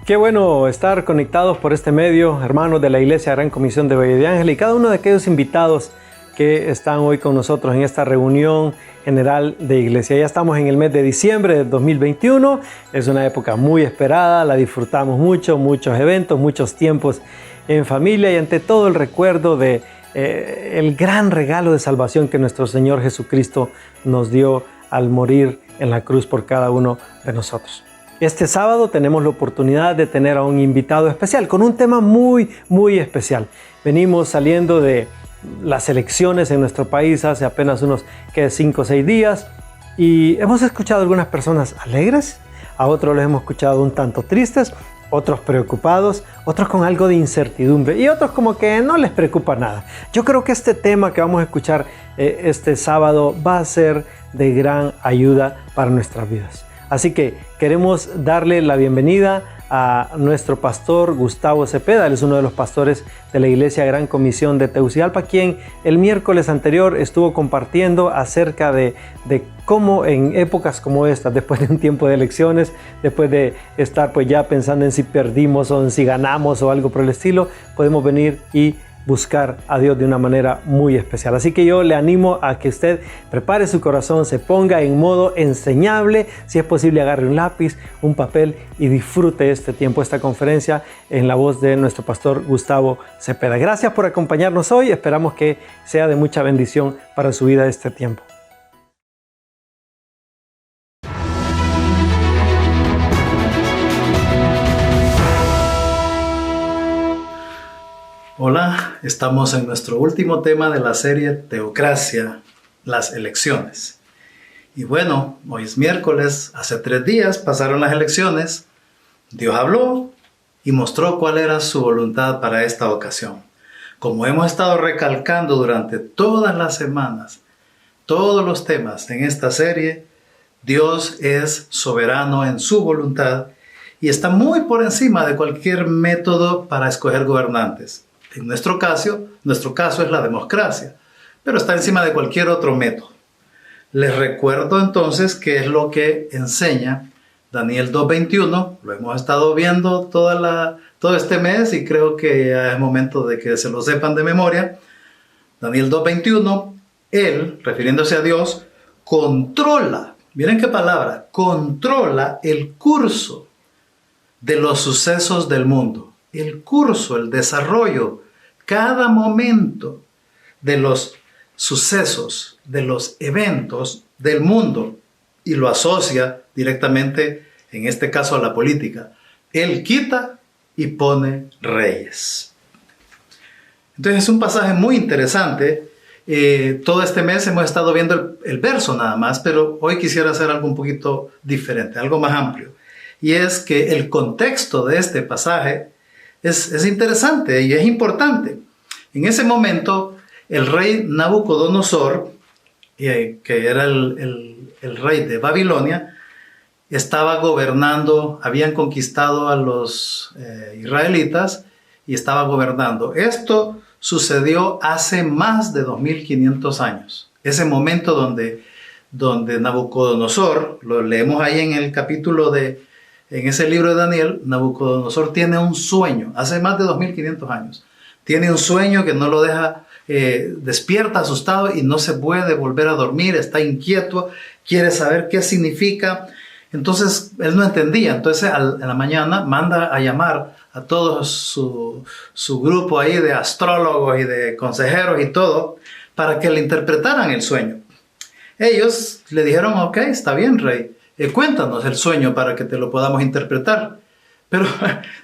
Qué bueno estar conectados por este medio, hermanos de la Iglesia Gran Comisión de Valle de Ángel y cada uno de aquellos invitados que están hoy con nosotros en esta reunión general de iglesia. Ya estamos en el mes de diciembre de 2021, es una época muy esperada, la disfrutamos mucho, muchos eventos, muchos tiempos en familia y ante todo el recuerdo de el gran regalo de salvación que nuestro Señor Jesucristo nos dio al morir en la cruz por cada uno de nosotros. Este sábado tenemos la oportunidad de tener a un invitado especial con un tema muy especial. Venimos saliendo de las elecciones en nuestro país hace apenas unos 5 o 6 días y hemos escuchado a algunas personas alegres, a otros los hemos escuchado un tanto tristes, otros preocupados, otros con algo de incertidumbre y otros como que no les preocupa nada. Yo creo que este tema que vamos a escuchar este sábado va a ser de gran ayuda para nuestras vidas. Así que queremos darle la bienvenida a nuestro pastor Gustavo Cepeda. Él es uno de los pastores de la Iglesia Gran Comisión de Tegucigalpa, quien el miércoles anterior estuvo compartiendo acerca de cómo en épocas como estas, después de un tiempo de elecciones, después de estar pues ya pensando en si perdimos o en si ganamos o algo por el estilo, podemos venir y buscar a Dios de una manera muy especial. Así que yo le animo a que usted prepare su corazón, se ponga en modo enseñable, si es posible agarre un lápiz, un papel y disfrute este tiempo, esta conferencia en la voz de nuestro pastor Gustavo Cepeda. Gracias por acompañarnos hoy, esperamos que sea de mucha bendición para su vida este tiempo. Hola, estamos en nuestro último tema de la serie Teocracia, las elecciones. Y bueno, hoy es miércoles, hace 3 días pasaron las elecciones, Dios habló y mostró cuál era su voluntad para esta ocasión. Como hemos estado recalcando durante todas las semanas, todos los temas en esta serie, Dios es soberano en su voluntad y está muy por encima de cualquier método para escoger gobernantes. En nuestro caso es la democracia, pero está encima de cualquier otro método. Les recuerdo entonces qué es lo que enseña Daniel 2:21. Lo hemos estado viendo todo este mes y creo que ya es momento de que se lo sepan de memoria. Daniel 2:21, Él, refiriéndose a Dios, controla, miren qué palabra, controla el curso de los sucesos del mundo. El curso, el desarrollo, cada momento de los sucesos, de los eventos del mundo y lo asocia directamente, en este caso, a la política. Él quita y pone reyes. Entonces es un pasaje muy interesante. Todo este mes hemos estado viendo el verso nada más, pero hoy quisiera hacer algo un poquito diferente, algo más amplio. Y es que el contexto de este pasaje es interesante y es importante. En ese momento, el rey Nabucodonosor, que era el rey de Babilonia, estaba gobernando, habían conquistado a los israelitas y estaba gobernando. Esto sucedió hace más de 2500 años. Ese momento donde Nabucodonosor, lo leemos ahí en el capítulo en ese libro de Daniel, Nabucodonosor tiene un sueño, hace más de 2500 años. Tiene un sueño que no lo deja, despierta asustado y no se puede volver a dormir, está inquieto, quiere saber qué significa. Entonces, él no entendía. Entonces, en la mañana manda a llamar a todo su grupo ahí de astrólogos y de consejeros y todo, para que le interpretaran el sueño. Ellos le dijeron, ok, está bien, rey. Cuéntanos el sueño para que te lo podamos interpretar. Pero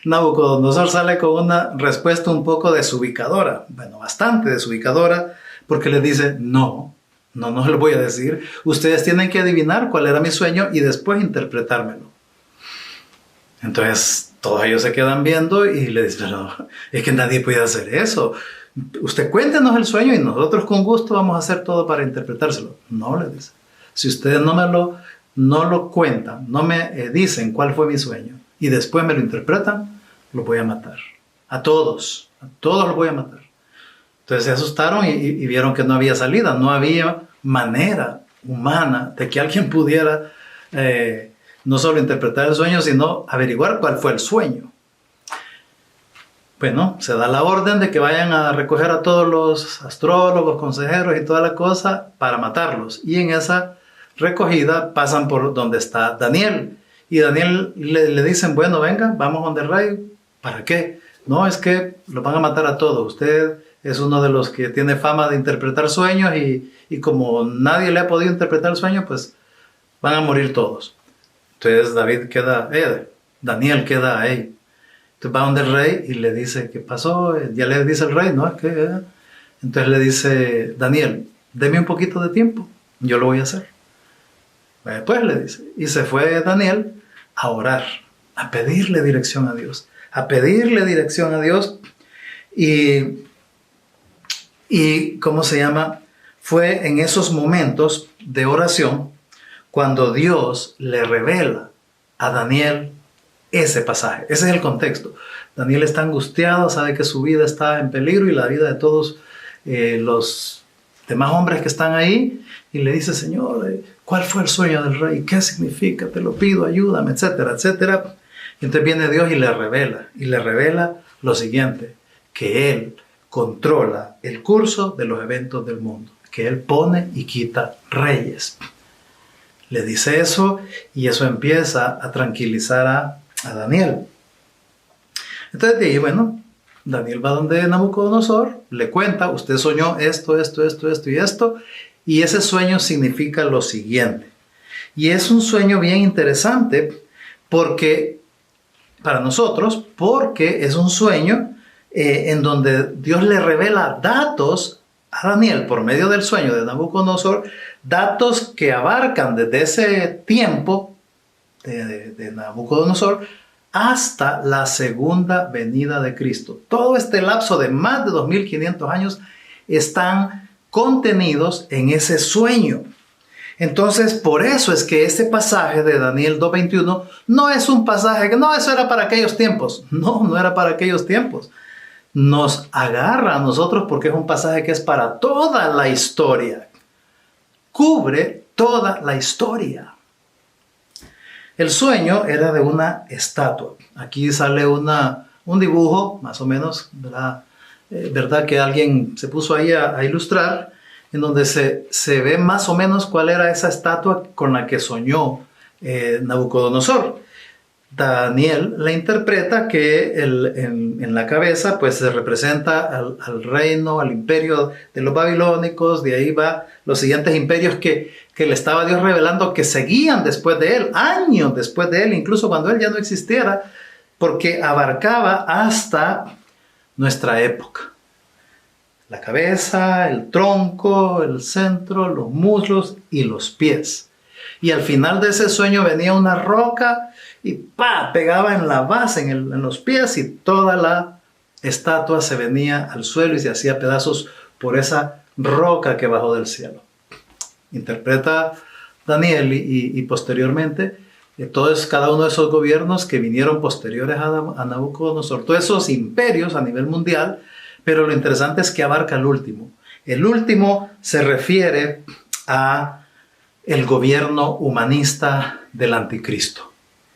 Nabucodonosor sale con una respuesta un poco desubicadora, bueno, bastante desubicadora, porque les dice, no se lo voy a decir. Ustedes tienen que adivinar cuál era mi sueño y después interpretármelo. Entonces todos ellos se quedan viendo y le dicen, no, es que nadie puede hacer eso. Usted cuéntenos el sueño y nosotros con gusto vamos a hacer todo para interpretárselo. No, le dice. Si ustedes no lo cuentan, no me dicen cuál fue mi sueño y después me lo interpretan, los voy a matar. A todos los voy a matar. Entonces se asustaron y vieron que no había salida, no había manera humana de que alguien pudiera no solo interpretar el sueño, sino averiguar cuál fue el sueño. Bueno, se da la orden de que vayan a recoger a todos los astrólogos, consejeros y toda la cosa para matarlos. Y en esa recogida pasan por donde está Daniel. Y Daniel le dicen, bueno, venga, vamos donde el rey. ¿Para qué? No, es que los van a matar a todos. Usted es uno de los que tiene fama de interpretar sueños y como nadie le ha podido interpretar el sueño, pues van a morir todos. Entonces Daniel queda ahí. Entonces va donde el rey y le dice, ¿qué pasó? Ya le dice el rey, ¿no? Es que... Entonces le dice, Daniel, deme un poquito de tiempo, yo lo voy a hacer. Pues le dice, y se fue Daniel a orar, a pedirle dirección a Dios, y ¿cómo se llama? Fue en esos momentos de oración cuando Dios le revela a Daniel ese pasaje. Ese es el contexto. Daniel está angustiado, sabe que su vida está en peligro y la vida de todos los demás hombres que están ahí, y le dice, Señor, ¿cuál fue el sueño del rey? ¿Qué significa? Te lo pido, ayúdame, etcétera, etcétera. Y entonces viene Dios y le revela lo siguiente, que Él controla el curso de los eventos del mundo, que Él pone y quita reyes. Le dice eso y eso empieza a tranquilizar a Daniel. Entonces de ahí, bueno, Daniel va donde Nabucodonosor, le cuenta, usted soñó esto y esto, y ese sueño significa lo siguiente. Y es un sueño bien interesante para nosotros, porque es un sueño en donde Dios le revela datos a Daniel por medio del sueño de Nabucodonosor, datos que abarcan desde ese tiempo de Nabucodonosor hasta la segunda venida de Cristo. Todo este lapso de más de 2500 años están contenidos en ese sueño. Entonces, por eso es que este pasaje de Daniel 2:21 no es un pasaje que no, eso era para aquellos tiempos. No era para aquellos tiempos. Nos agarra a nosotros porque es un pasaje que es para toda la historia. Cubre toda la historia. El sueño era de una estatua. Aquí sale un dibujo, más o menos, ¿verdad? Que alguien se puso ahí a ilustrar, en donde se ve más o menos cuál era esa estatua con la que soñó Nabucodonosor. Daniel la interpreta que en la cabeza pues se representa al reino, al imperio de los babilónicos. De ahí va los siguientes imperios que le estaba Dios revelando que seguían después de él, años después de él, incluso cuando él ya no existiera, porque abarcaba hasta nuestra época. La cabeza, el tronco, el centro, los muslos y los pies. Y al final de ese sueño venía una roca y pegaba en la base, en los pies, y toda la estatua se venía al suelo y se hacía pedazos por esa roca que bajó del cielo. Interpreta Daniel y posteriormente cada uno de esos gobiernos que vinieron posteriores a Nabucodonosor, todos esos imperios a nivel mundial, pero lo interesante es que abarca el último. El último se refiere a el gobierno humanista del anticristo,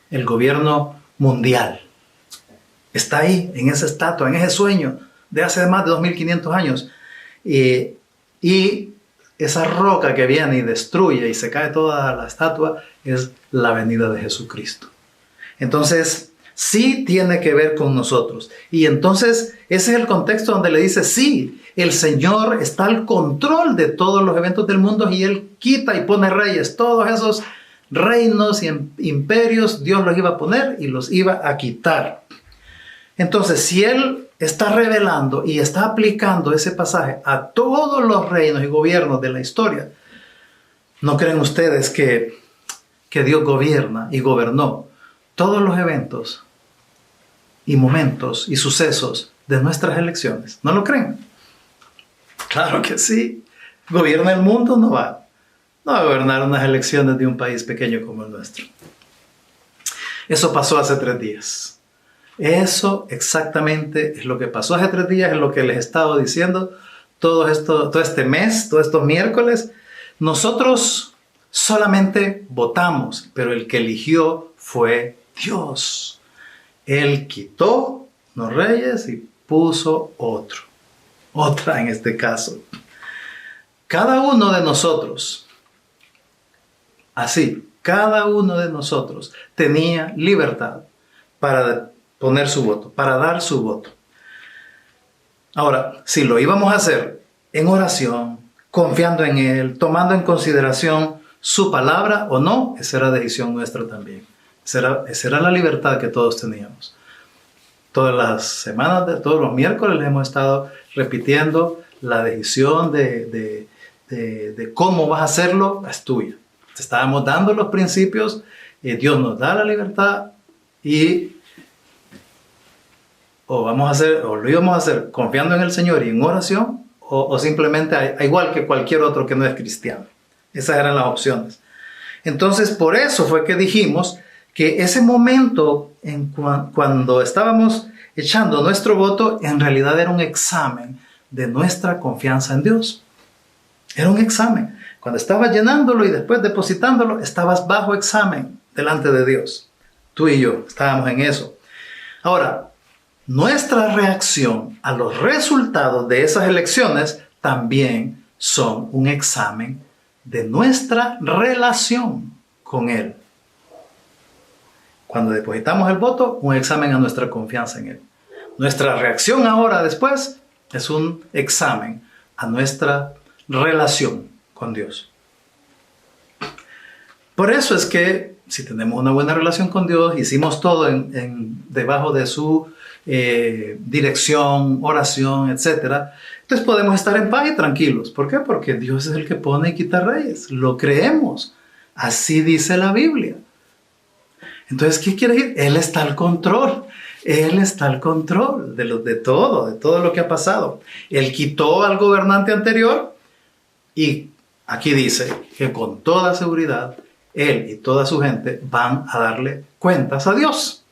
el gobierno mundial. Está ahí, en esa estatua, en ese sueño de hace más de 2500 años. Y esa roca que viene y destruye y se cae toda la estatua es la venida de Jesucristo. Entonces, sí tiene que ver con nosotros. Y entonces, ese es el contexto donde le dice, sí, el Señor está al control de todos los eventos del mundo y Él quita y pone reyes. Todos esos reinos y imperios Dios los iba a poner y los iba a quitar. Entonces, si Él está revelando y está aplicando ese pasaje a todos los reinos y gobiernos de la historia, ¿no creen ustedes que Dios gobierna y gobernó todos los eventos y momentos y sucesos de nuestras elecciones? ¿No lo creen? Claro que sí. ¿Gobierna el mundo? No va a gobernar unas elecciones de un país pequeño como el nuestro. Eso pasó hace 3 días. Eso exactamente es lo que pasó hace 3 días, es lo que les he estado diciendo todo este mes, todos estos miércoles. Nosotros solamente votamos, pero el que eligió fue Dios. Él quitó los reyes y puso otro. Otra en este caso. Cada uno de nosotros, así, cada uno de nosotros tenía libertad para poner su voto, para dar su voto. Ahora, si lo íbamos a hacer en oración, confiando en Él, tomando en consideración su palabra o no, esa era decisión nuestra también. Esa era la libertad que todos teníamos. Todas las semanas, todos los miércoles hemos estado repitiendo la decisión de cómo vas a hacerlo, es tuya. Te estábamos dando los principios, Dios nos da la libertad y o lo íbamos a hacer confiando en el Señor y en oración, o simplemente igual que cualquier otro que no es cristiano. Esas eran las opciones. Entonces, por eso fue que dijimos que ese momento cuando estábamos echando nuestro voto, en realidad era un examen de nuestra confianza en Dios. Era un examen. Cuando estabas llenándolo y después depositándolo, estabas bajo examen delante de Dios. Tú y yo estábamos en eso. Ahora, nuestra reacción a los resultados de esas elecciones también son un examen de nuestra relación con Él. Cuando depositamos el voto, un examen a nuestra confianza en Él. Nuestra reacción ahora después es un examen a nuestra relación con Dios. Por eso es que si tenemos una buena relación con Dios, hicimos todo debajo de su dirección, oración, etc. Entonces podemos estar en paz y tranquilos. ¿Por qué? Porque Dios es el que pone y quita reyes. Lo creemos. Así dice la Biblia. Entonces, ¿qué quiere decir? Él está al control. Él está al control de todo lo que ha pasado. Él quitó al gobernante anterior y aquí dice que con toda seguridad él y toda su gente van a darle cuentas a Dios.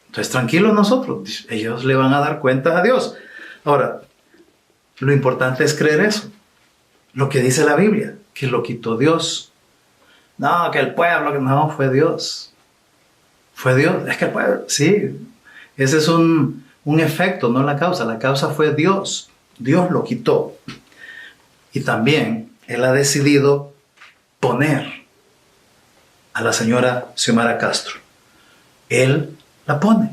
Entonces, tranquilos nosotros. Ellos le van a dar cuentas a Dios. Ahora, lo importante es creer eso. Lo que dice la Biblia, que lo quitó Dios. No, que el pueblo, que no, fue Dios. Fue Dios. Es que el pueblo, sí. Ese es un efecto, no la causa. La causa fue Dios. Dios lo quitó. Y también Él ha decidido poner a la señora Xiomara Castro. Él la pone.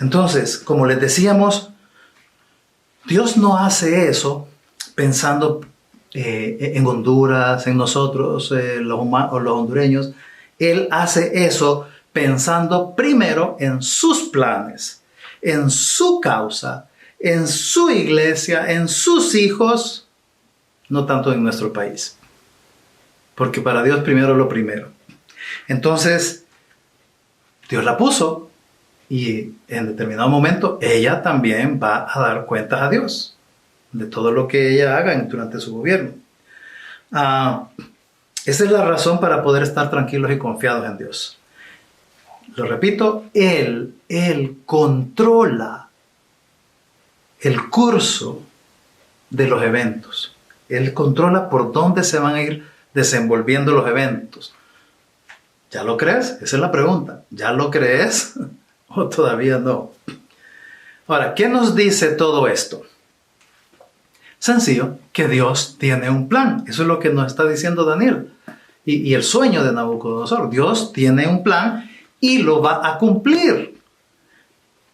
Entonces, como les decíamos, Dios no hace eso pensando en Honduras, en nosotros, los hondureños. Él hace eso pensando primero en sus planes, en su causa, en su iglesia, en sus hijos, no tanto en nuestro país. Porque para Dios primero lo primero. Entonces, Dios la puso y en determinado momento ella también va a dar cuentas a Dios de todo lo que ella haga durante su gobierno. Esa es la razón para poder estar tranquilos y confiados en Dios. Lo repito, Él controla el curso de los eventos. Él controla por dónde se van a ir desenvolviendo los eventos. ¿Ya lo crees? Esa es la pregunta. ¿Ya lo crees o todavía no? Ahora, ¿qué nos dice todo esto? Sencillo, que Dios tiene un plan. Eso es lo que nos está diciendo Daniel. Y el sueño de Nabucodonosor. Dios tiene un plan y lo va a cumplir.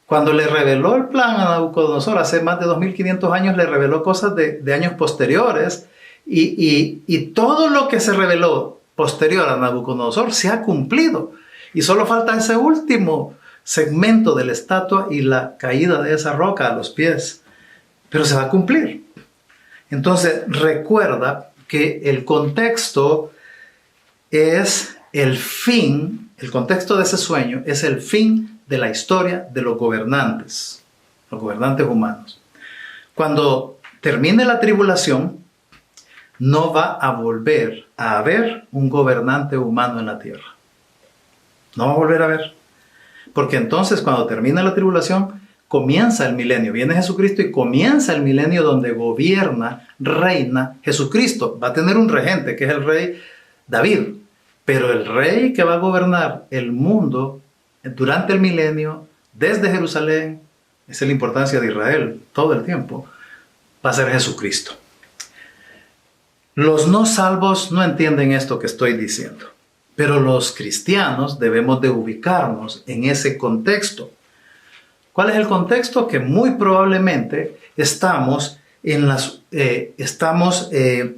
Cuando le reveló el plan a Nabucodonosor, hace más de 2500 años, le reveló cosas de años posteriores. Y todo lo que se reveló posterior a Nabucodonosor se ha cumplido. Y solo falta ese último segmento de la estatua y la caída de esa roca a los pies. Pero se va a cumplir. Entonces, recuerda que el contexto es el fin, el contexto de ese sueño es el fin de la historia de los gobernantes humanos. Cuando termine la tribulación, no va a volver a haber un gobernante humano en la tierra. No va a volver a haber. Porque entonces, cuando termina la tribulación, comienza el milenio. Viene Jesucristo y comienza el milenio donde gobierna, reina Jesucristo. Va a tener un regente, que es el rey David. Pero el rey que va a gobernar el mundo durante el milenio desde Jerusalén, esa es la importancia de Israel todo el tiempo, va a ser Jesucristo. Los no salvos no entienden esto que estoy diciendo, pero los cristianos debemos de ubicarnos en ese contexto. ¿Cuál es el contexto? Que muy probablemente estamos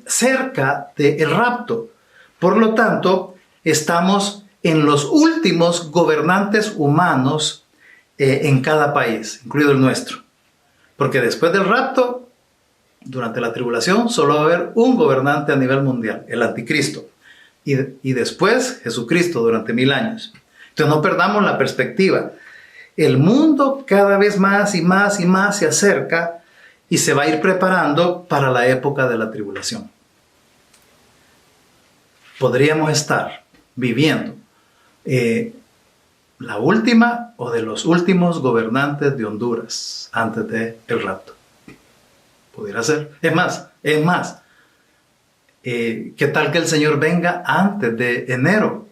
cerca del rapto. Por lo tanto, estamos en los últimos gobernantes humanos en cada país, incluido el nuestro. Porque después del rapto, durante la tribulación, solo va a haber un gobernante a nivel mundial, el anticristo. Y después Jesucristo durante 1000 años. Entonces no perdamos la perspectiva. El mundo cada vez más y más y más se acerca y se va a ir preparando para la época de la tribulación. Podríamos estar viviendo la última o de los últimos gobernantes de Honduras antes del rapto. Pudiera ser. Es más, ¿qué tal que el Señor venga antes de enero?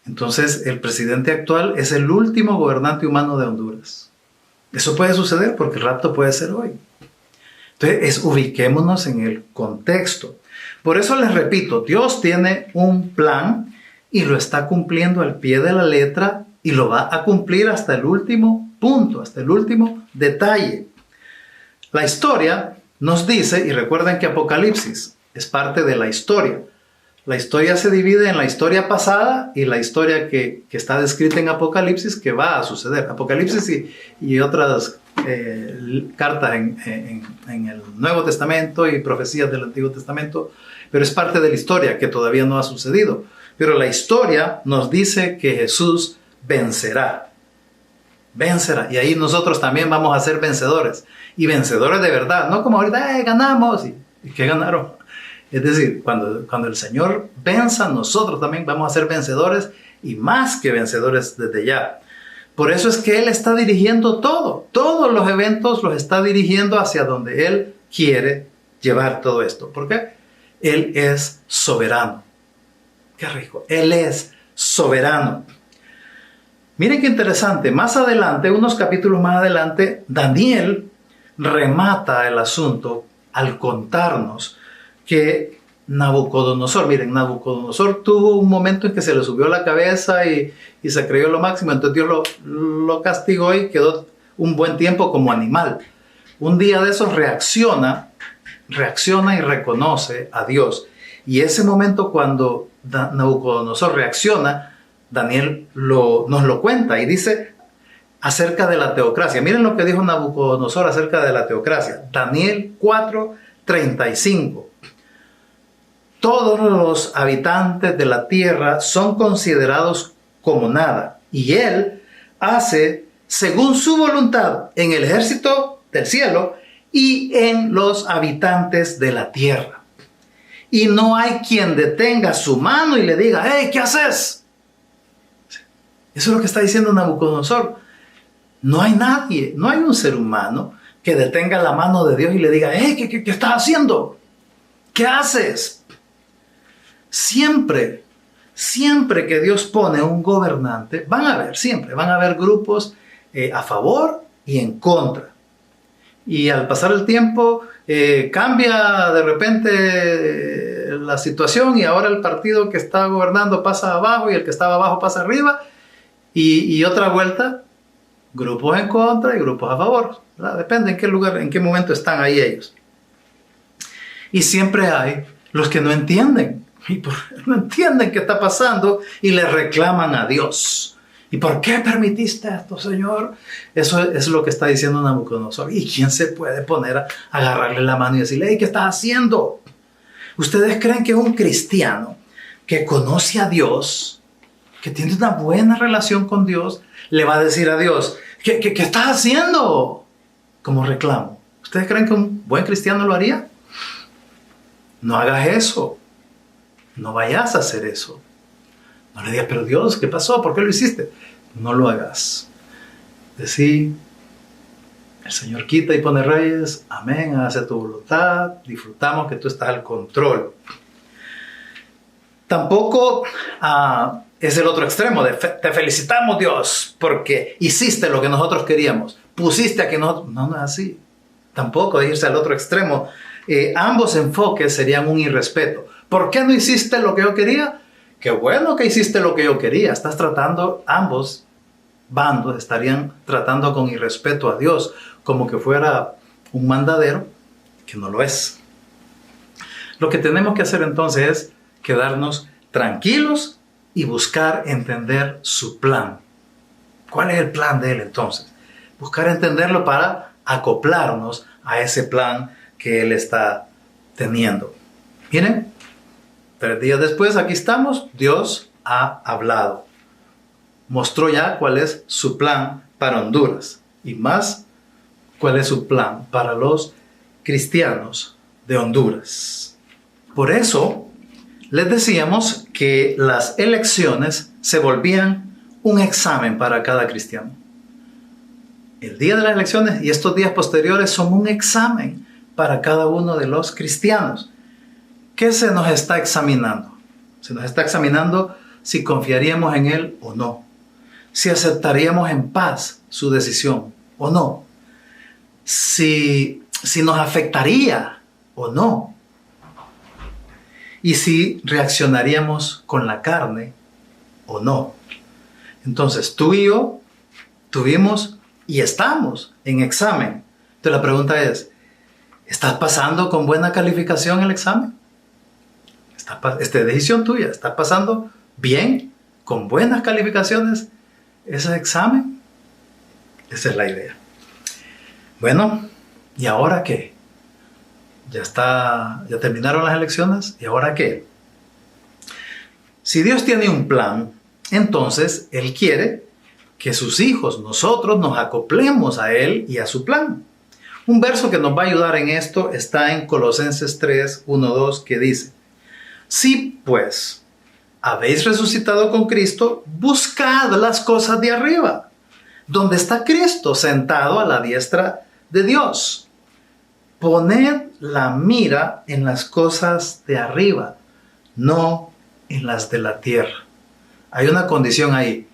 Entonces el presidente actual es el último gobernante humano de Honduras. Eso puede suceder porque el rapto puede ser hoy. Entonces ubiquémonos en el contexto. Por eso les repito, Dios tiene un plan y lo está cumpliendo al pie de la letra y lo va a cumplir hasta el último punto, hasta el último detalle. La historia nos dice, y recuerden que Apocalipsis es parte de la historia. La historia se divide en la historia pasada y la historia que está descrita en Apocalipsis que va a suceder. Apocalipsis y otras cartas en el Nuevo Testamento y profecías del Antiguo Testamento, pero es parte de la historia que todavía no ha sucedido. Pero la historia nos dice que Jesús vencerá. Vencerá. Y ahí nosotros también vamos a ser vencedores. Y vencedores de verdad. No como ahorita, ganamos. ¿Y qué ganaron? Es decir, cuando el Señor venza, nosotros también vamos a ser vencedores y más que vencedores desde ya. Por eso es que Él está dirigiendo todo. Todos los eventos los está dirigiendo hacia donde Él quiere llevar todo esto. ¿Por qué? Él es soberano. Qué rico. Él es soberano. Miren qué interesante. Más adelante, unos capítulos más adelante, Daniel remata el asunto al contarnos que Nabucodonosor tuvo un momento en que se le subió la cabeza y se creyó lo máximo. Entonces Dios lo castigó y quedó un buen tiempo como animal. Un día de esos reacciona y reconoce a Dios. Y ese momento cuando Nabucodonosor reacciona, Daniel nos lo cuenta y dice acerca de la teocracia. Miren lo que dijo Nabucodonosor acerca de la teocracia. Daniel 4:35. Todos los habitantes de la tierra son considerados como nada, y Él hace según su voluntad en el ejército del cielo y en los habitantes de la tierra. Y no hay quien detenga su mano y le diga, ¡hey, ¿qué haces? Eso es lo que está diciendo Nabucodonosor. No hay nadie, no hay un ser humano que detenga la mano de Dios y le diga, ¡hey, qué estás haciendo! ¿Qué haces? Siempre que Dios pone un gobernante, van a haber grupos a favor y en contra. Y al pasar el tiempo, cambia de repente la situación y ahora el partido que está gobernando pasa abajo y el que estaba abajo pasa arriba. Y otra vuelta, grupos en contra y grupos a favor, ¿verdad? Depende en qué lugar, en qué momento están ahí ellos. Y siempre hay los que no entienden. No entienden qué está pasando y le reclaman a Dios. ¿Y por qué permitiste esto, Señor? Eso es lo que está diciendo Nabucodonosor. ¿Y quién se puede poner a agarrarle la mano y decirle, hey, ¿qué estás haciendo? ¿Ustedes creen que un cristiano que conoce a Dios, que tiene una buena relación con Dios, le va a decir a Dios, ¿qué estás haciendo? Como reclamo. ¿Ustedes creen que un buen cristiano lo haría? No hagas eso. No vayas a hacer eso. No le digas, pero Dios, ¿qué pasó? ¿Por qué lo hiciste? No lo hagas. Decí, el Señor quita y pone reyes. Amén, hágase tu voluntad. Disfrutamos que tú estás al control. Tampoco es el otro extremo de te felicitamos, Dios, porque hiciste lo que nosotros queríamos, pusiste a que nosotros... No, no es así. Tampoco es irse al otro extremo. Ambos enfoques serían un irrespeto. ¿Por qué no hiciste lo que yo quería? Qué bueno que hiciste lo que yo quería. Estás tratando, ambos bandos estarían tratando con irrespeto a Dios, como que fuera un mandadero, que no lo es. Lo que tenemos que hacer entonces es quedarnos tranquilos y buscar entender su plan. ¿Cuál es el plan de Él entonces? Buscar entenderlo para acoplarnos a ese plan que Él está teniendo. Miren, 3 días después, aquí estamos. Dios ha hablado. Mostró ya cuál es su plan para Honduras. Y más, cuál es su plan para los cristianos de Honduras. Por eso, les decíamos que las elecciones se volvían un examen para cada cristiano. El día de las elecciones y estos días posteriores son un examen para cada uno de los cristianos. ¿Qué se nos está examinando? Se nos está examinando si confiaríamos en Él o no. Si aceptaríamos en paz su decisión o no. Si nos afectaría o no. Y si reaccionaríamos con la carne o no. Entonces tú y yo tuvimos y estamos en examen. Entonces la pregunta es, ¿estás pasando con buena calificación el examen? Esta decisión tuya, ¿estás pasando bien, con buenas calificaciones ese examen? Esa es la idea. Bueno, ¿y ahora qué? Ya terminaron las elecciones, ¿y ahora qué? Si Dios tiene un plan, entonces Él quiere que sus hijos, nosotros, nos acoplemos a Él y a su plan. Un verso que nos va a ayudar en esto está en Colosenses 3, 1, 2, que dice: si pues habéis resucitado con Cristo, buscad las cosas de arriba, donde está Cristo sentado a la diestra de Dios. Poned la mira en las cosas de arriba, no en las de la tierra. Hay una condición ahí.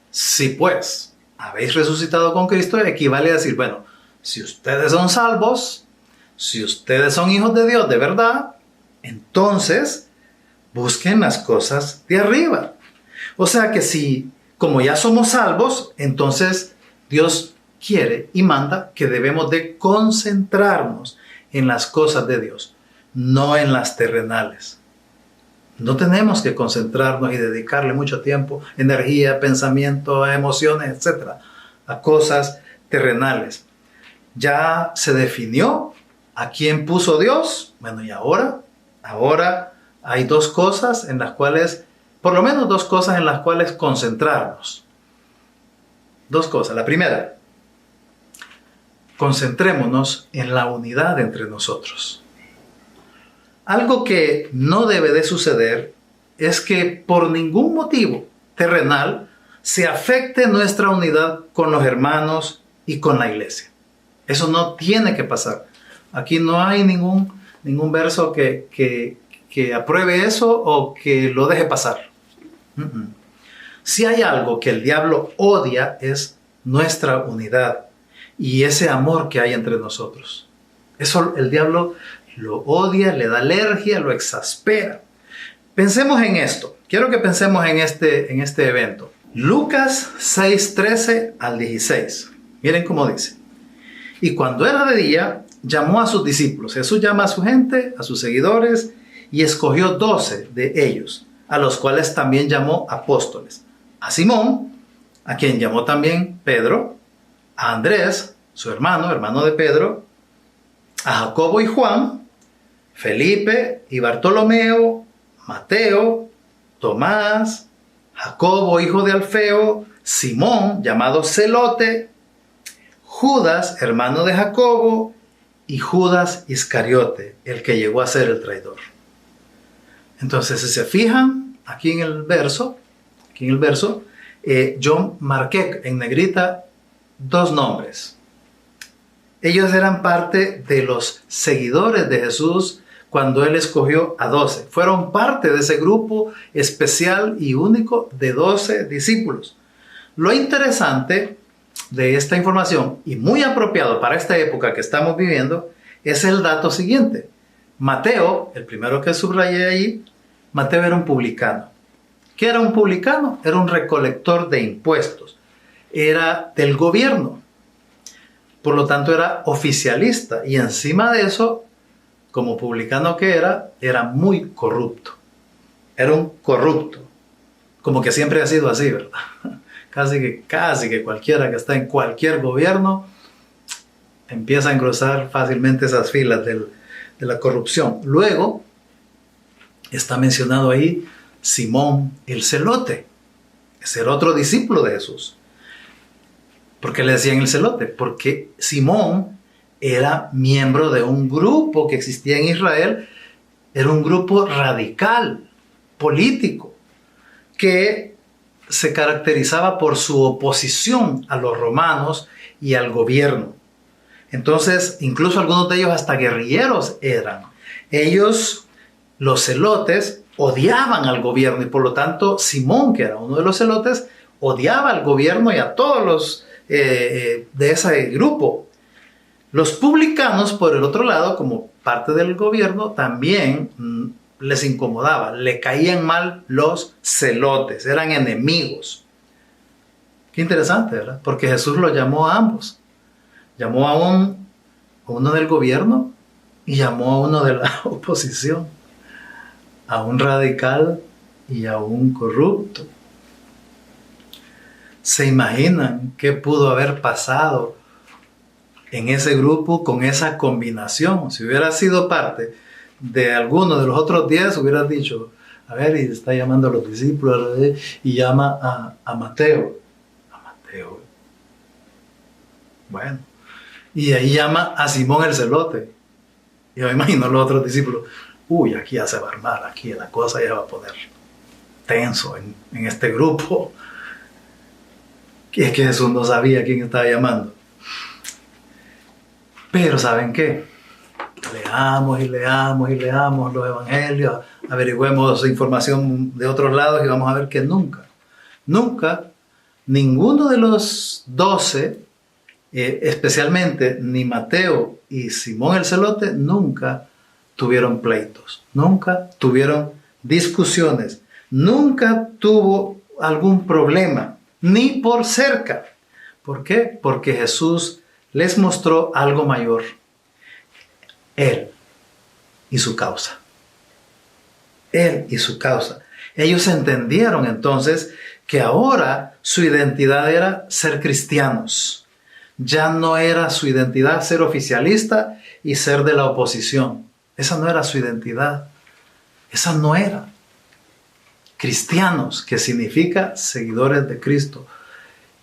Si pues habéis resucitado con Cristo, equivale a decir, bueno, si ustedes son salvos, si ustedes son hijos de Dios de verdad, entonces busquen las cosas de arriba. O sea que si, como ya somos salvos, entonces Dios quiere y manda que debemos de concentrarnos en las cosas de Dios, no en las terrenales. No tenemos que concentrarnos y dedicarle mucho tiempo, energía, pensamiento, emociones, etcétera, a cosas terrenales. Ya se definió a quién puso Dios. Bueno, y ahora hay 2 cosas en las cuales, por lo menos 2 cosas en las cuales concentrarnos. 2 cosas. La primera, concentrémonos en la unidad entre nosotros. Algo que no debe de suceder es que por ningún motivo terrenal se afecte nuestra unidad con los hermanos y con la iglesia. Eso no tiene que pasar. Aquí no hay ningún verso que apruebe eso o que lo deje pasar. Si hay algo que el diablo odia es nuestra unidad y ese amor que hay entre nosotros. Eso el diablo lo odia, le da alergia, lo exaspera. Pensemos en esto. Quiero que pensemos en este evento. Lucas 6, 13 al 16. Miren cómo dice. Y cuando era de día, llamó a sus discípulos. Jesús llama a su gente, a sus seguidores, y escogió 12 de ellos, a los cuales también llamó apóstoles. A Simón, a quien llamó también Pedro, a Andrés, su hermano de Pedro, a Jacobo y Juan, Felipe y Bartolomeo, Mateo, Tomás, Jacobo, hijo de Alfeo, Simón, llamado Celote, Judas, hermano de Jacobo, y Judas Iscariote, el que llegó a ser el traidor. Entonces, si se fijan, aquí en el verso, yo marqué en negrita 2 nombres. Ellos eran parte de los seguidores de Jesús cuando Él escogió a 12. Fueron parte de ese grupo especial y único de 12 discípulos. Lo interesante de esta información, y muy apropiado para esta época que estamos viviendo, es el dato siguiente. Mateo, el primero que subrayé ahí, Mateo era un publicano. ¿Qué era un publicano? Era un recolector de impuestos. Era del gobierno. Por lo tanto, era oficialista. Y encima de eso, como publicano que era muy corrupto. Era un corrupto. Como que siempre ha sido así, ¿verdad? Casi que cualquiera que está en cualquier gobierno empieza a engrosar fácilmente esas filas de la corrupción. Luego está mencionado ahí Simón el Celote. Ese era otro discípulo de Jesús. ¿Por qué le decían el Celote? Porque Simón era miembro de un grupo que existía en Israel. Era un grupo radical, político, que se caracterizaba por su oposición a los romanos y al gobierno. Entonces, incluso algunos de ellos hasta guerrilleros eran. Ellos, los celotes, odiaban al gobierno y por lo tanto Simón, que era uno de los celotes, odiaba al gobierno y a todos los de ese grupo. Los publicanos, por el otro lado, como parte del gobierno, también les incomodaba, le caían mal los celotes, eran enemigos. Qué interesante, ¿verdad? Porque Jesús los llamó a ambos. Llamó a uno del gobierno y llamó a uno de la oposición, a un radical y a un corrupto. ¿Se imaginan qué pudo haber pasado en ese grupo con esa combinación? Si hubiera sido parte de alguno de los otros 10, hubiera dicho, a ver, y está llamando a los discípulos y llama a Mateo. A Mateo. Bueno. Y ahí llama a Simón el Celote. Y me imagino a los otros discípulos, uy, aquí ya se va a armar, aquí la cosa ya va a poner tenso en este grupo. Que es que Jesús no sabía quién estaba llamando. Pero ¿saben qué? Leamos y leamos y leamos los evangelios, averigüemos información de otros lados y vamos a ver que nunca, ninguno de los 12, especialmente ni Mateo y Simón el Celote, nunca tuvieron pleitos, nunca tuvieron discusiones, nunca tuvo algún problema, ni por cerca. ¿Por qué? Porque Jesús les mostró algo mayor. Él y su causa. Él y su causa. Ellos entendieron entonces que ahora su identidad era ser cristianos. Ya no era su identidad ser oficialista y ser de la oposición. Esa no era su identidad. Esa no era. Cristianos, que significa seguidores de Cristo.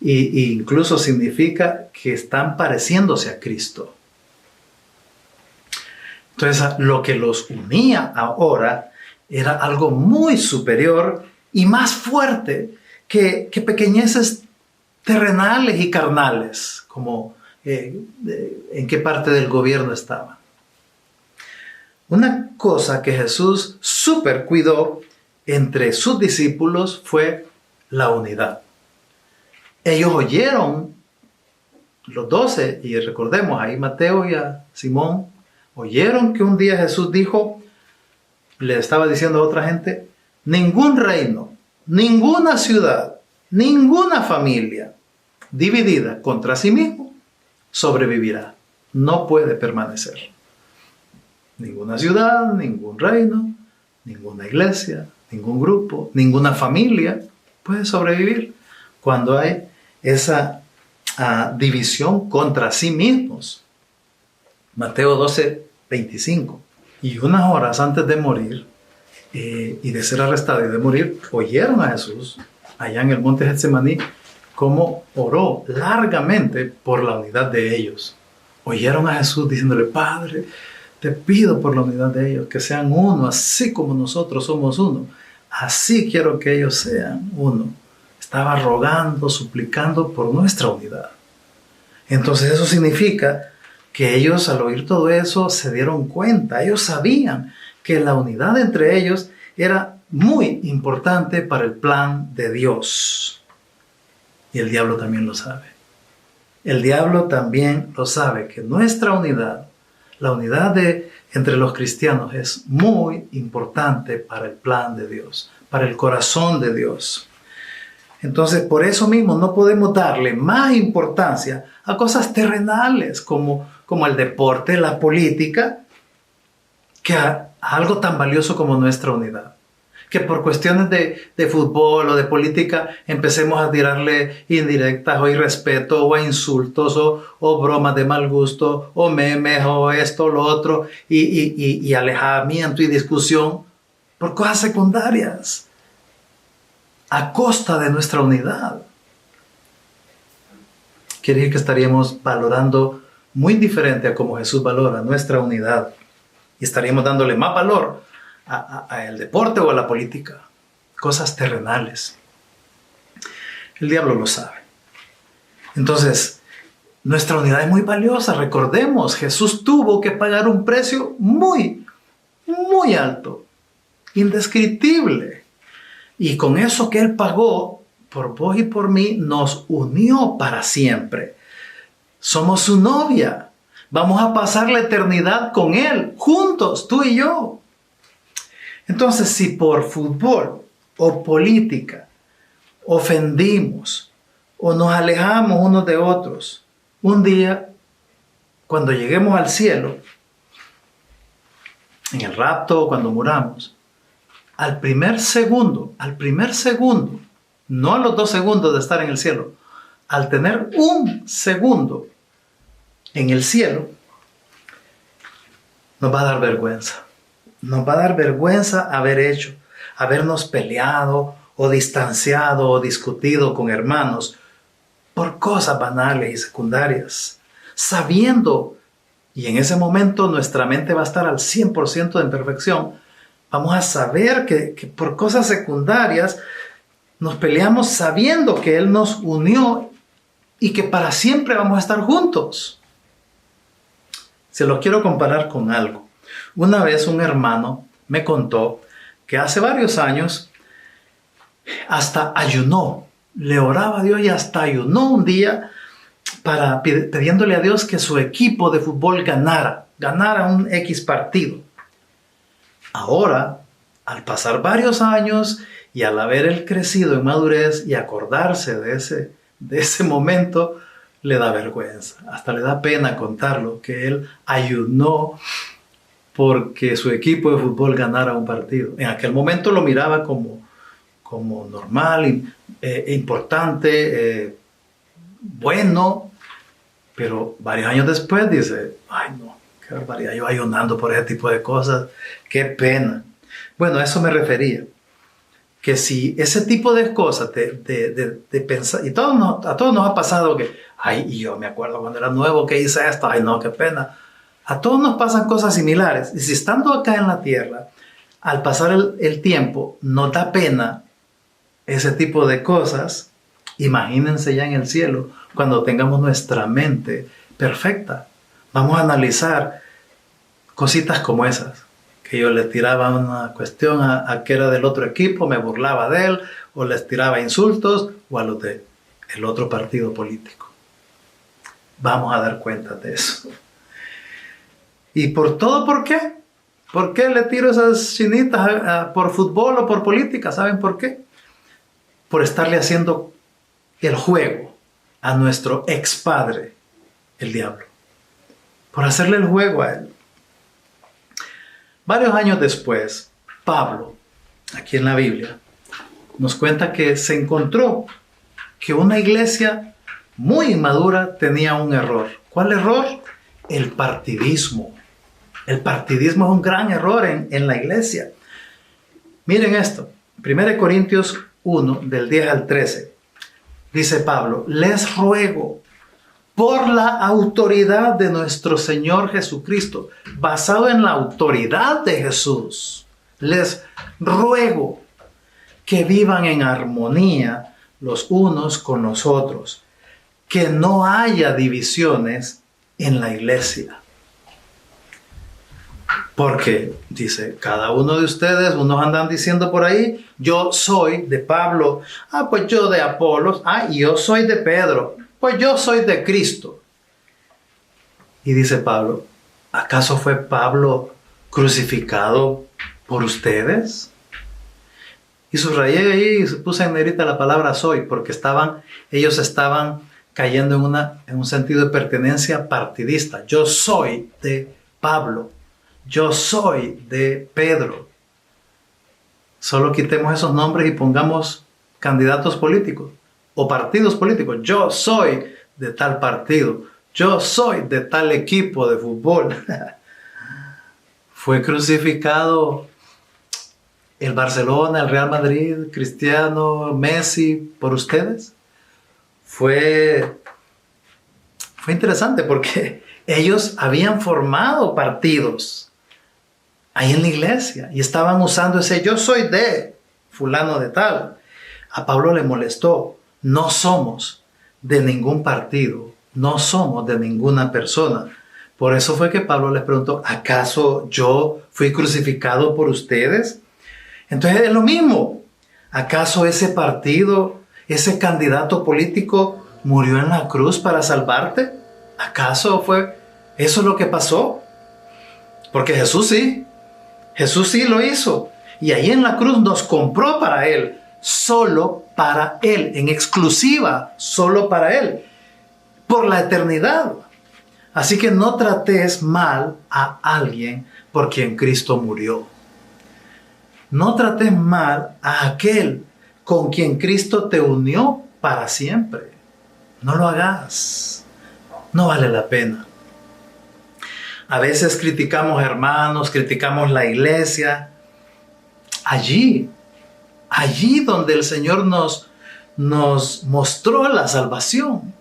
E incluso significa que están pareciéndose a Cristo. Entonces, lo que los unía ahora era algo muy superior y más fuerte que pequeñeces terrenales y carnales, como en qué parte del gobierno estaban. Una cosa que Jesús súper cuidó entre sus discípulos fue la unidad. Ellos oyeron, los 12, y recordemos ahí Mateo y a Simón, oyeron que un día Jesús dijo, le estaba diciendo a otra gente, ningún reino, ninguna ciudad, ninguna familia dividida contra sí mismo sobrevivirá, no puede permanecer. Ninguna ciudad, ningún reino, ninguna iglesia, ningún grupo, ninguna familia puede sobrevivir cuando hay esa división contra sí mismos. Mateo 12:25. Y unas horas antes de morir y de ser arrestado y de morir, oyeron a Jesús allá en el monte Getsemaní cómo oró largamente por la unidad de ellos. Oyeron a Jesús diciéndole, Padre, te pido por la unidad de ellos, que sean uno, así como nosotros somos uno. Así quiero que ellos sean uno. Estaba rogando, suplicando por nuestra unidad. Entonces eso significa que ellos al oír todo eso se dieron cuenta. Ellos sabían que la unidad entre ellos era muy importante para el plan de Dios. Y el diablo también lo sabe. El diablo también lo sabe, que nuestra unidad, la unidad entre los cristianos, es muy importante para el plan de Dios, para el corazón de Dios. Entonces, por eso mismo no podemos darle más importancia a cosas terrenales como el deporte, la política, que a algo tan valioso como nuestra unidad. Que por cuestiones de fútbol o de política empecemos a tirarle indirectas o irrespeto o insultos o bromas de mal gusto o memes o esto o lo otro y alejamiento y discusión por cosas secundarias a costa de nuestra unidad. Quiere decir que estaríamos valorando muy diferente a como Jesús valora nuestra unidad y estaríamos dándole más valor al deporte o a la política, cosas terrenales. El diablo lo sabe. Entonces, nuestra unidad es muy valiosa. Recordemos, Jesús tuvo que pagar un precio muy, muy alto, indescriptible. Y con eso que Él pagó por vos y por mí, nos unió para siempre. Somos su novia. Vamos a pasar la eternidad con Él, juntos, tú y yo. Entonces, si por fútbol o política ofendimos o nos alejamos unos de otros, un día, cuando lleguemos al cielo, en el rapto o cuando muramos, al primer segundo, no a los 2 segundos de estar en el cielo, al tener 1 segundo en el cielo, nos va a dar vergüenza. Nos va a dar vergüenza habernos peleado o distanciado o discutido con hermanos por cosas banales y secundarias, sabiendo, y en ese momento nuestra mente va a estar al 100% en perfección, vamos a saber que por cosas secundarias nos peleamos sabiendo que Él nos unió y que para siempre vamos a estar juntos. Se lo quiero comparar con algo. Una vez un hermano me contó que hace varios años hasta ayunó, le oraba a Dios y hasta ayunó un día pidiéndole a Dios que su equipo de fútbol ganara un X partido. Ahora, al pasar varios años y al haber él crecido en madurez y acordarse de ese momento, le da vergüenza, hasta le da pena contarlo, que él ayunó porque su equipo de fútbol ganara un partido. En aquel momento lo miraba como normal, importante, bueno, pero varios años después dice, ay no, qué barbaridad, yo ayunando por ese tipo de cosas, qué pena. Bueno, a eso me refería, que si ese tipo de cosas de pensar, y a todos nos ha pasado que, ay, y yo me acuerdo cuando era nuevo que hice esto, ay no, qué pena. A todos nos pasan cosas similares. Y si estando acá en la tierra, al pasar el tiempo, nos da pena ese tipo de cosas, imagínense ya en el cielo, cuando tengamos nuestra mente perfecta. Vamos a analizar cositas como esas. Que yo les tiraba una cuestión a que era del otro equipo, me burlaba de él, o les tiraba insultos, o a los del otro partido político. Vamos a dar cuenta de eso. ¿Y por todo por qué? ¿Por qué le tiro esas chinitas por fútbol o por política? ¿Saben por qué? Por estarle haciendo el juego a nuestro ex padre, el diablo. Por hacerle el juego a él. Varios años después, Pablo, aquí en la Biblia, nos cuenta que se encontró que una iglesia muy inmadura tenía un error. ¿Cuál error? El partidismo. El partidismo es un gran error en la iglesia. Miren esto, 1 Corintios 1, del 10 al 13. Dice Pablo, les ruego por la autoridad de nuestro Señor Jesucristo, basado en la autoridad de Jesús, les ruego que vivan en armonía los unos con los otros, que no haya divisiones en la iglesia. Porque, dice, cada uno de ustedes, unos andan diciendo por ahí, yo soy de Pablo, pues yo de Apolos, y yo soy de Pedro, pues yo soy de Cristo. Y dice Pablo, ¿acaso fue Pablo crucificado por ustedes? Y subrayé ahí y puse en negrita la palabra soy, porque ellos estaban cayendo en un sentido de pertenencia partidista. Yo soy de Pablo. Yo soy de Pedro. Solo quitemos esos nombres y pongamos candidatos políticos o partidos políticos. Yo soy de tal partido. Yo soy de tal equipo de fútbol. Fue crucificado el Barcelona, el Real Madrid, Cristiano, Messi, por ustedes. Fue interesante porque ellos habían formado partidos ahí en la iglesia y estaban usando ese yo soy de fulano de tal. A Pablo le molestó. No somos de ningún partido, no somos de ninguna persona. Por eso fue que Pablo les preguntó, ¿acaso yo fui crucificado por ustedes? Entonces es lo mismo. ¿Acaso ese partido, ese candidato político murió en la cruz para salvarte? ¿Acaso fue eso lo que pasó? Porque Jesús sí lo hizo. Y ahí en la cruz nos compró para Él, solo para Él, en exclusiva, solo para Él, por la eternidad. Así que no trates mal a alguien por quien Cristo murió. No trates mal a aquel con quien Cristo te unió para siempre. No lo hagas. No vale la pena. A veces criticamos hermanos, criticamos la iglesia. Allí donde el Señor nos mostró la salvación.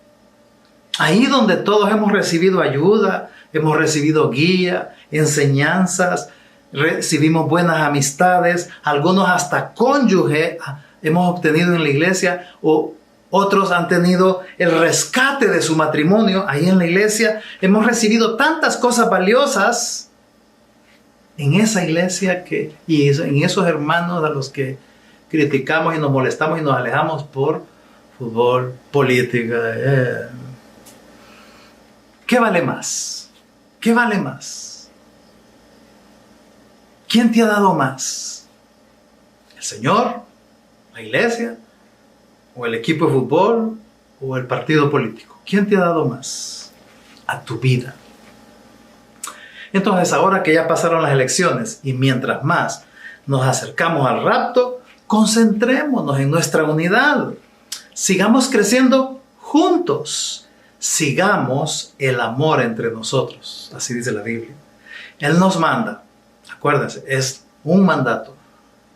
Ahí donde todos hemos recibido ayuda, hemos recibido guía, enseñanzas, recibimos buenas amistades, algunos hasta cónyuge hemos obtenido en la iglesia, o otros han tenido el rescate de su matrimonio ahí en la iglesia. Hemos recibido tantas cosas valiosas en esa iglesia y en esos hermanos a los que criticamos y nos molestamos y nos alejamos por fútbol, política. ¿Qué vale más? ¿Qué vale más? ¿Quién te ha dado más? ¿El Señor? ¿La iglesia? ¿O el equipo de fútbol? ¿O el partido político? ¿Quién te ha dado más a tu vida? Entonces, ahora que ya pasaron las elecciones y mientras más nos acercamos al rapto, concentrémonos en nuestra unidad. Sigamos creciendo juntos. Sigamos el amor entre nosotros. Así dice la Biblia. Él nos manda. Acuérdense, es un mandato.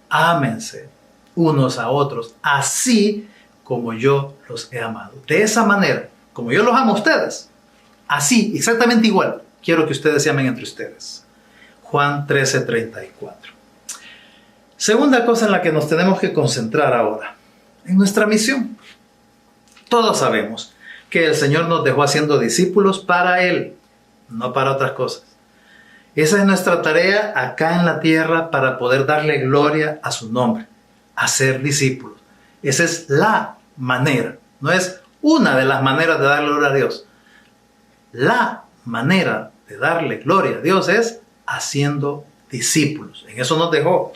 Ámense unos a otros, así como yo los he amado. De esa manera, como yo los amo a ustedes, así, exactamente igual, quiero que ustedes se amen entre ustedes. Juan 13:34. Segunda cosa en la que nos tenemos que concentrar ahora, en nuestra misión. Todos sabemos que el Señor nos dejó haciendo discípulos para Él, no para otras cosas. Esa es nuestra tarea acá en la tierra para poder darle gloria a su nombre, hacer discípulos. Esa es la manera, no es una de las maneras de darle gloria a Dios. La manera de darle gloria a Dios es haciendo discípulos. En eso nos dejó.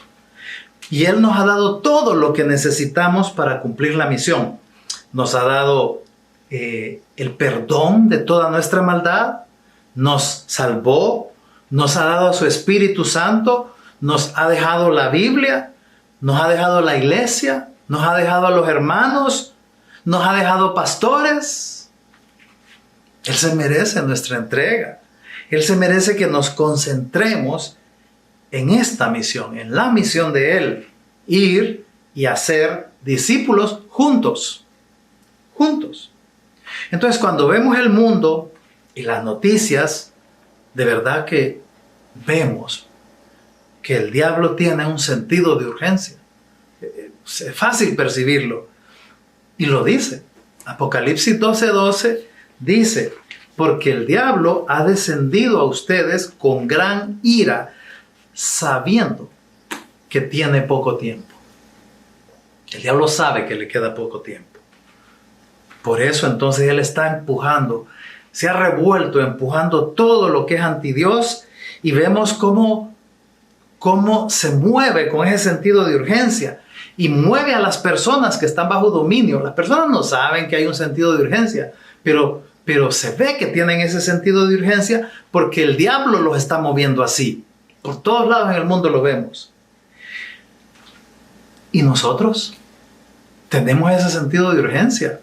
Y Él nos ha dado todo lo que necesitamos para cumplir la misión. Nos ha dado el perdón de toda nuestra maldad, nos salvó, nos ha dado a su Espíritu Santo, nos ha dejado la Biblia, nos ha dejado la iglesia, nos ha dejado a los hermanos, nos ha dejado pastores. Él se merece nuestra entrega. Él se merece que nos concentremos en esta misión, en la misión de Él, ir y hacer discípulos juntos. Juntos. Entonces, cuando vemos el mundo y las noticias, de verdad que vemos que el diablo tiene un sentido de urgencia. Es fácil percibirlo. Y lo dice. Apocalipsis 12:12 dice, porque el diablo ha descendido a ustedes con gran ira, sabiendo que tiene poco tiempo. El diablo sabe que le queda poco tiempo. Por eso entonces él está empujando, se ha revuelto empujando todo lo que es anti Dios, y vemos cómo se mueve con ese sentido de urgencia y mueve a las personas que están bajo dominio. Las personas no saben que hay un sentido de urgencia, pero se ve que tienen ese sentido de urgencia porque el diablo los está moviendo así. Por todos lados en el mundo lo vemos. Y nosotros tenemos ese sentido de urgencia.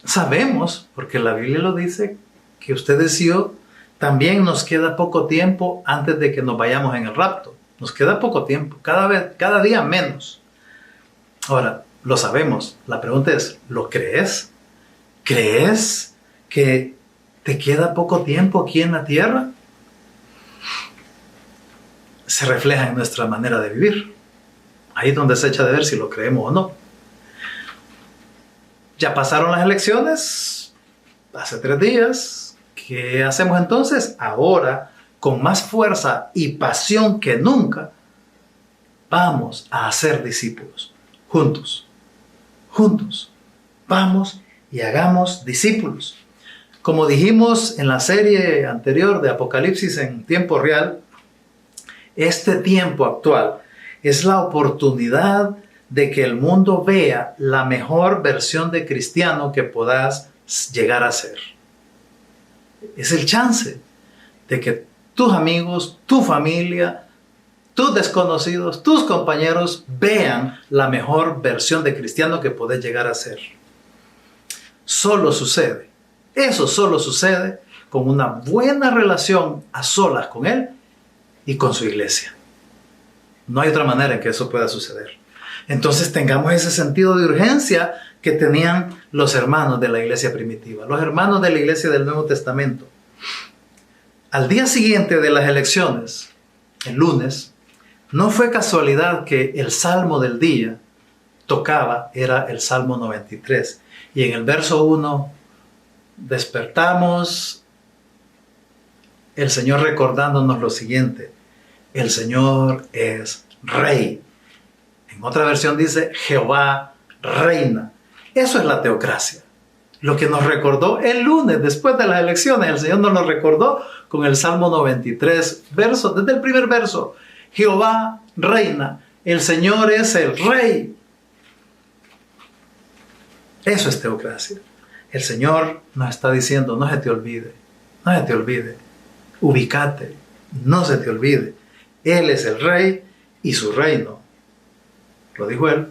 Sabemos, porque la Biblia lo dice, que ustedes y yo también nos queda poco tiempo antes de que nos vayamos en el rapto. Nos queda poco tiempo, cada día menos. Ahora, lo sabemos. La pregunta es, ¿lo crees? ¿Crees que te queda poco tiempo aquí en la tierra? Se refleja en nuestra manera de vivir. Ahí es donde se echa de ver si lo creemos o no. Ya pasaron las elecciones, hace 3 días. ¿Qué hacemos entonces? Ahora, con más fuerza y pasión que nunca, vamos a hacer discípulos. Juntos. Vamos y hagamos discípulos. Como dijimos en la serie anterior de Apocalipsis en tiempo real, este tiempo actual es la oportunidad de que el mundo vea la mejor versión de cristiano que puedas llegar a ser. Es el chance de que tus amigos, tu familia, tus desconocidos, tus compañeros vean la mejor versión de cristiano que puedes llegar a ser. Solo sucede, eso solo sucede con una buena relación a solas con Él y con su iglesia. No hay otra manera en que eso pueda suceder. Entonces tengamos ese sentido de urgencia que tenían los hermanos de la iglesia primitiva, los hermanos de la iglesia del Nuevo Testamento. Al día siguiente de las elecciones, el lunes, no fue casualidad que el salmo del día era el Salmo 93. Y en el verso 1, despertamos, el Señor recordándonos lo siguiente: el Señor es Rey. En otra versión dice, Jehová reina. Eso es la teocracia. Lo que nos recordó el lunes, después de las elecciones, el Señor nos lo recordó con el Salmo 93, desde el primer verso. Jehová reina, el Señor es el Rey. Eso es teocracia. El Señor nos está diciendo, no se te olvide, ubícate, no se te olvide. Él es el Rey y su reino, lo dijo Él,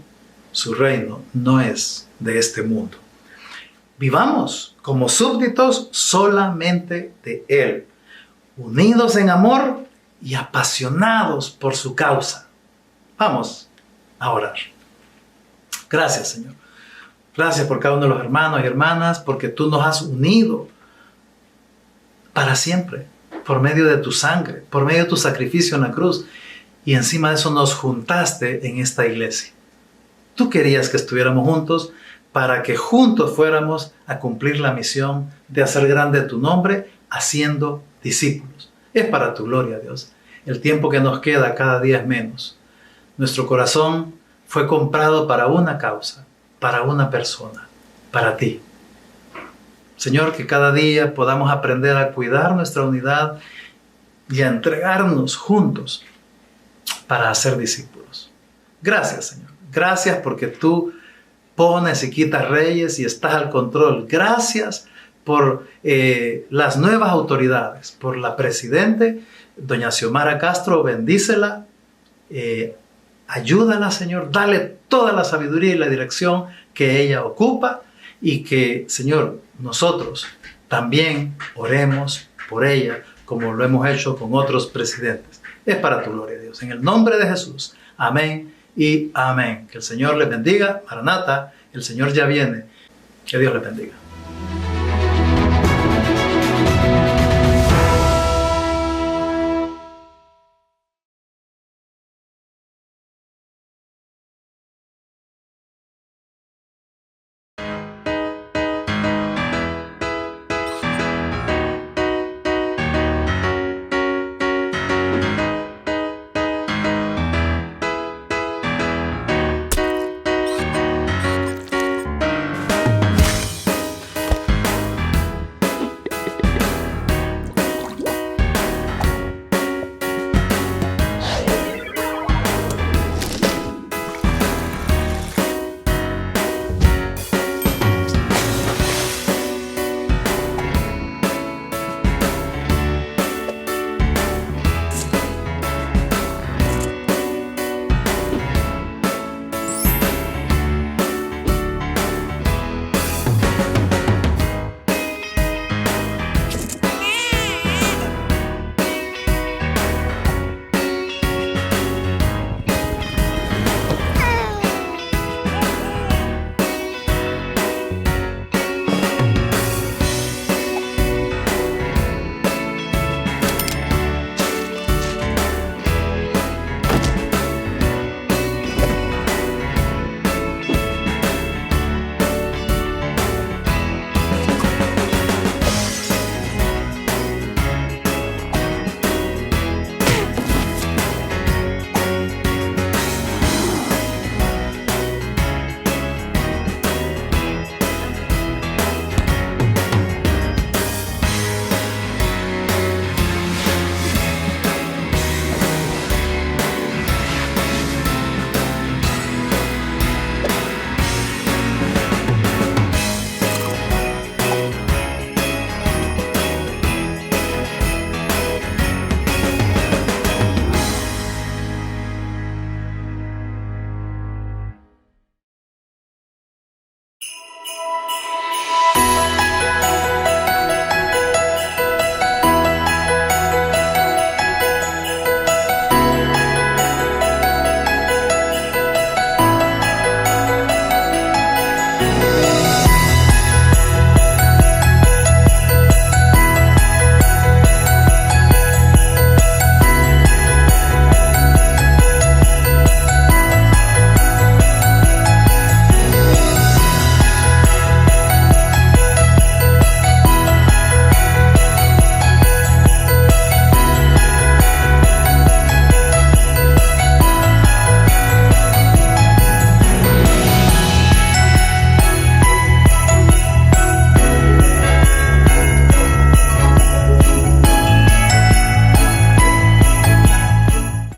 su reino no es de este mundo. Vivamos como súbditos solamente de Él, unidos en amor y apasionados por su causa. Vamos a orar. Gracias, Señor. Gracias por cada uno de los hermanos y hermanas, porque tú nos has unido para siempre, por medio de tu sangre, por medio de tu sacrificio en la cruz. Y encima de eso nos juntaste en esta iglesia. Tú querías que estuviéramos juntos para que juntos fuéramos a cumplir la misión de hacer grande tu nombre, haciendo discípulos. Es para tu gloria, Dios. El tiempo que nos queda cada día es menos. Nuestro corazón fue comprado para una causa, para una persona, para ti. Señor, que cada día podamos aprender a cuidar nuestra unidad y a entregarnos juntos para hacer discípulos. Gracias, Señor. Gracias porque tú pones y quitas reyes y estás al control. Gracias por las nuevas autoridades, por la presidente, doña Xiomara Castro, bendícela, ayúdala, Señor, dale toda la sabiduría y la dirección que ella ocupa y que, Señor, nosotros también oremos por ella como lo hemos hecho con otros presidentes. Es para tu gloria, Dios. En el nombre de Jesús. Amén y amén. Que el Señor les bendiga. Maranata, el Señor ya viene. Que Dios les bendiga.